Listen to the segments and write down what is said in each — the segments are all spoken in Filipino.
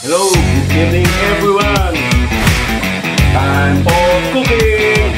Hello, good evening everyone. Time for cooking.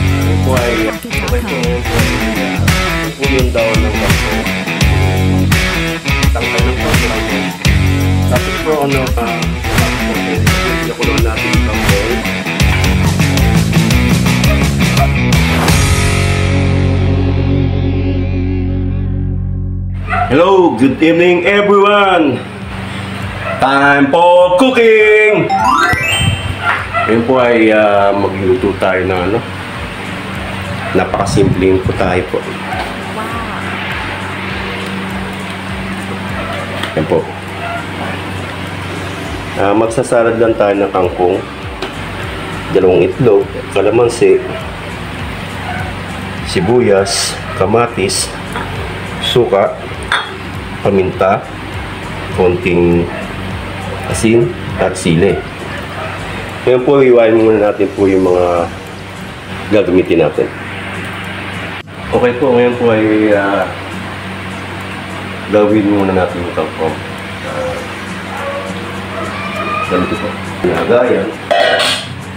Ito po ay yung daon ng kapo. Tangkay ng kapo. Tapos po nakuloan natin yung kapo. Hello, good evening everyone. Time for cooking! Ngayon po ay magluluto tayo ng napakasimpleng putahe po. Yan po. Magsasalad lang tayo ng kangkong, dalawang itlog, kalamansi, sibuyas, kamatis, suka, paminta, konting asin at sili. Ngayon po, iwain muna natin po yung mga gagamitin natin. Okay po, ngayon po ay gawin muna natin yung kangkong. Ganito po. Nagayan.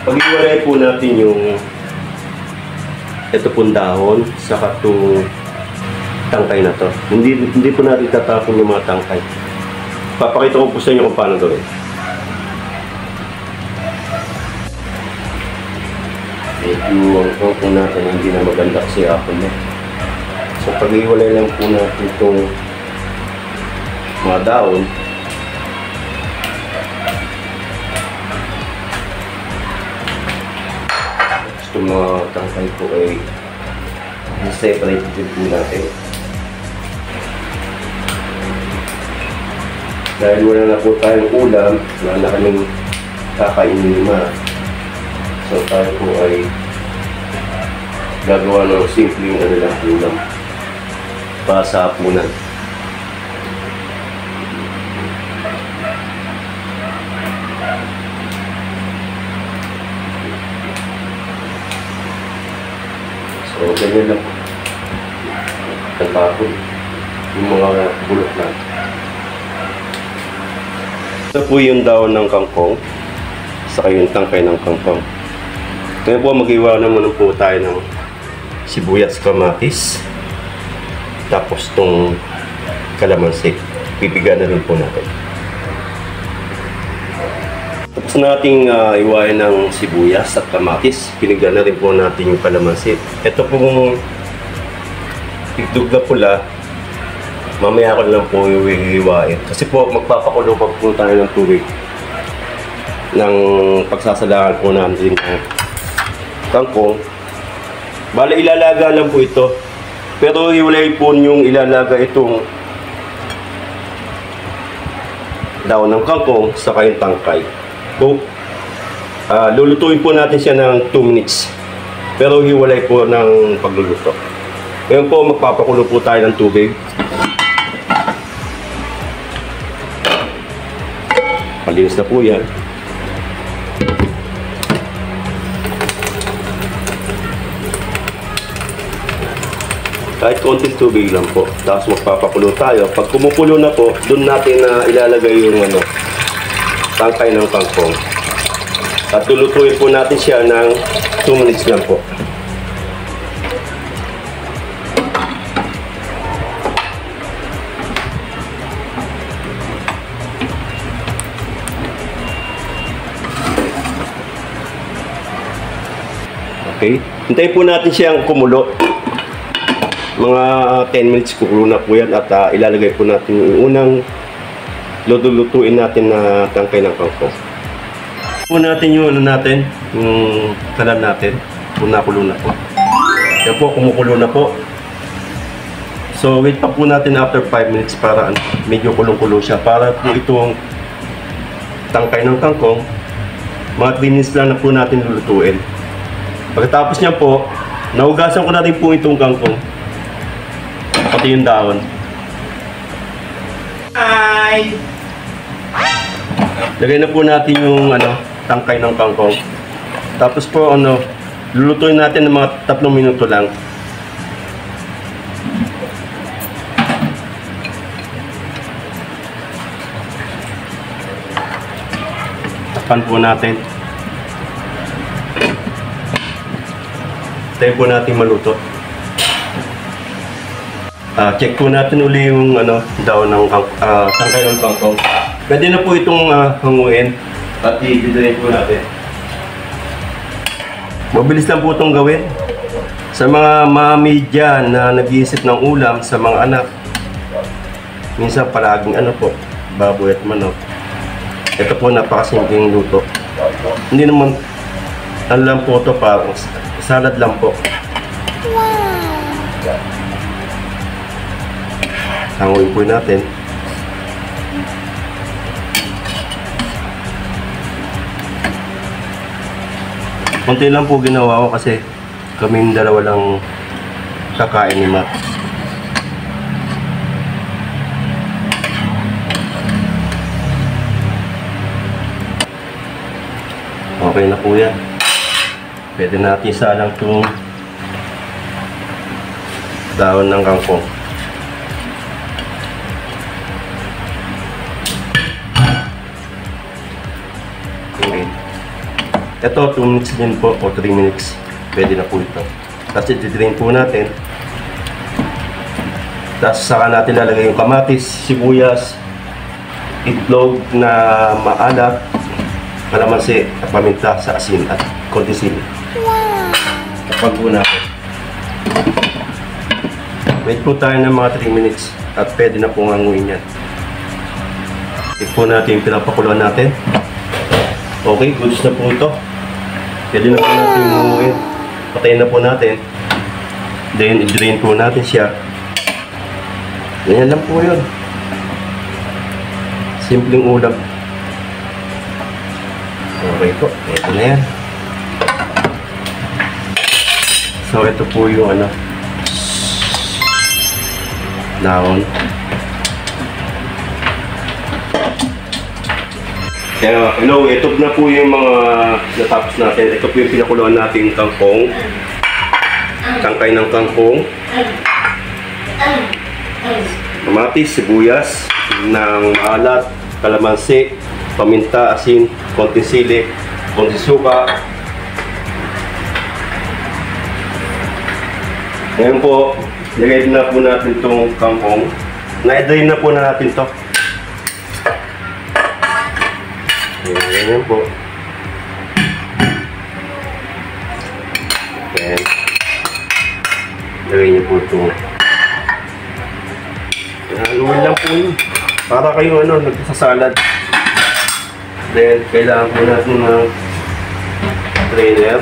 Pag-iwalay po natin yung ito pong dahon saka itong tangkay na to. Hindi po natin tatapon yung mga tangkay. Papakita ko po sa inyo kung paano gawin. Medyo ang kangkong natin hindi na maganda kasi apple na. So pag-iwalay lang po natin itong mga daon. Itong mga tangkay po ay separate din po natin. Dahil wala na po tayong ulam, wala na kaming kakainin naman. So tayo po ay gagawa ng simpleng ulam para sa hapunan. So ganyan lang po. Tapos yung mga bulok lang. Ito po yung daon ng kangkong saka yung tangkay ng kangkong. Ngayon po mag-iwa naman po tayo ng sibuyas, kamatis, tapos itong kalamansi. Pipigan na rin po natin. Tapos nating iwain ng sibuyas at kamatis. Pinigan na rin po natin yung kalamansi. Ito pong itlog na pula, mamaya ko lang po yung hiwain. Kasi po magpapakulo pa po tayo ng tubig ng pagsasalangan po natin ng kangkong. Bale ilalaga lang po ito. Pero hiwalay po yung ilalaga itong daon ng kangkong sa kayong tangkay. So, lulutuin po natin siya ng 2 minutes. Pero hiwalay po ng pagluluto. Ngayon po magpapakulo po tayo ng tubig. Malinis na po yan. Kahit konting tubig lang po. Tapos magpapakulo tayo. Pag kumukulo na po, doon natin ilalagay yung tangkay ng kangkong. At lulutuin po natin siya ng 2 minutes lang po. Okay? Hintayin po natin siyang kumulo. Mga 10 minutes kukulo na po yan at ilalagay po natin yung unang lulutuin natin na tangkay ng kangkong. Po natin yung yung kalan natin. Kung nakulo na po. Yan po, kumukulo na po. So wait pa po natin after 5 minutes para medyo kulong-kulo siya. Para po itong tangkay ng kangkong, mga 3 minutes lang na po natin lulutuin. Pagkatapos niya po, nahugasan ko na rin po itong kangkong. Pati yung dahon. Hi! Lagay na po natin yung tangkay ng kangkong. Tapos po lulutuin natin ng mga 3 minuto lang. Takpan po natin. Tayo po natin maluto. Check po natin uli yung daon ng tangkay ng kangkong. Pwede na po itong hanguin at i-drain po natin. Mabilis lang po itong gawin. Sa mga mami dyan na nag-iisip ng ulam sa mga anak, minsan palaging po, baboy at manok. Ito po napakasimpleng luto. Hindi naman lang po ito, parang salad lang po. Hanguin po natin. Konti lang po ginawa ko kasi kaming dalawa lang kakain ni Matt. Okay na po yan. Pwede natin isalang itong dahon ng kangkong. Okay. Ito 2 minutes din po o 3 minutes. Pwede na po ito. Tapos i-drain po natin. Tapos saka natin lalagay yung kamatis, sibuyas, itlog na maalat, kalamansi at paminta sa asin at konti sili. Kapag po natin. Wait po tayo ng mga 3 minutes at pwede na pong hanguin yan. Check po natin yung pinapakuluan natin. Okay, goods na po ito. Pwede na po natin hanguin. Patayin na po natin. Then, i-drain po natin siya. Ganyan lang po yun. Simpleng ulam. Okay po. Ito na yan. So, ito po yung dahon. Kaya, hello, ito na po yung mga natapos natin. Ito po yung pinakuluan natin kangkong. Tangkay ng kangkong. Kamatis, sibuyas, ng alat, kalamansi, paminta, asin, konti sili, konti suka. Ngayon po, lagay na po natin itong kangkong. Na-drain na po natin ito. Ayan po. Ayan. Lagay niyo po ito. Haluin lang po yun. Para kayo nagsasalad. Then, kailangan po natin ng strainer.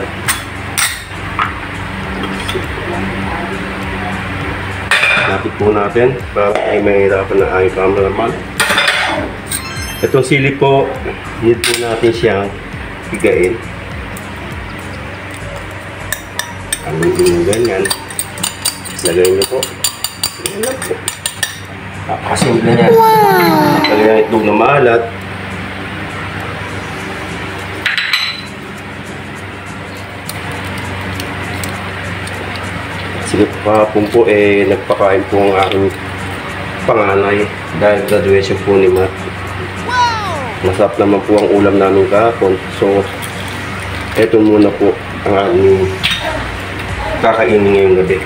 Lapit po natin para ay mahirapan na aking cameraman. Itong sili po, need po natin siyang higain. Ang ganyan. Lagay niyo po. Ganyan lang po. Napakasimple niya. Lagay ang itlog na maalat. Sige pa po nagpakain po ang aking panganay dahil graduation po ni Matt. Masarap naman po ang ulam namin kahapon. So, eto muna po ang aming kakainin ngayong gabi.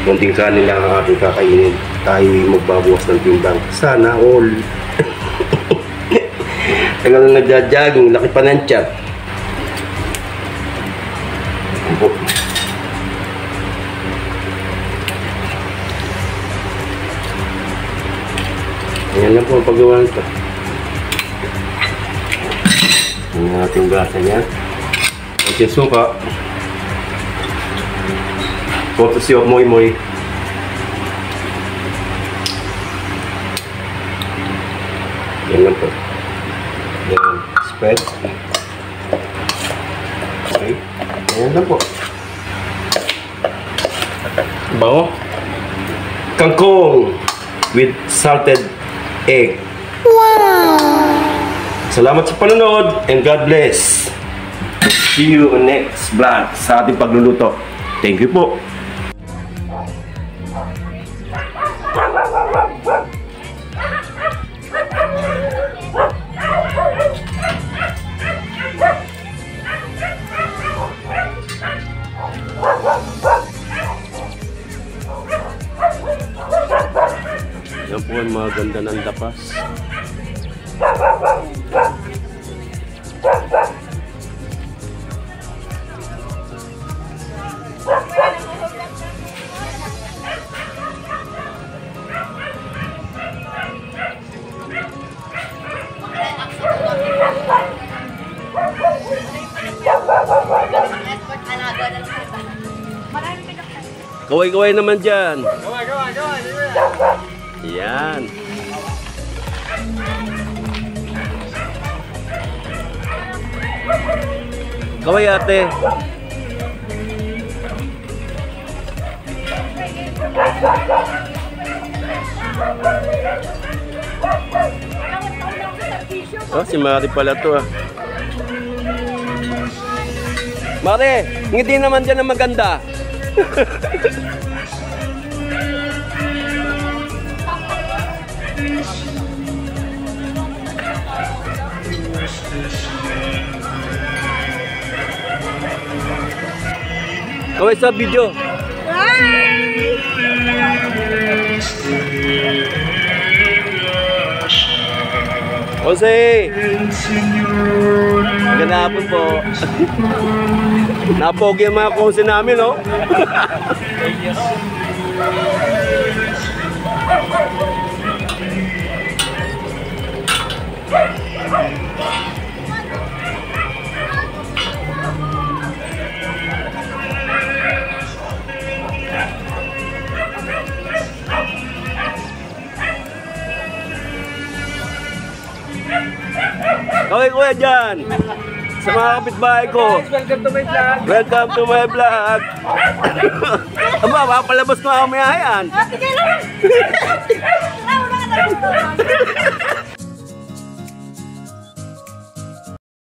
Kunting kanin lang ang ating kakainin. Tayo magbabawas ng timbang. Sana all. Tagal na nagja-jogging, laki pa ng tiyan. Ayan lang po ang paggawa nito. Ang ating gasa niya. Ang suka. Courtesy of Moy Moy. Yan lang po. Yan. Spread. Okay. Ayan lang po. Bango. Kangkong with salted egg. Wow! Salamat sa panonood and God bless. See you on next vlog sa ating pagluluto. Thank you po. Napakaganda ng lapas. Kaway-kaway naman dyan. Kaway. Yan. Kaway ate. Oh, si Mari pala to ah. Mari, ngiti naman dyan na maganda. Kaway sa video. Jose! Magandang hapon po. Napogi ang mga kose namin, no? Kaway kuya dyan! Sa mga kapitbahay ko. Welcome to my vlog. Welcome to my vlog. Aba, mapalabas ko ang mayayan. Sige lang.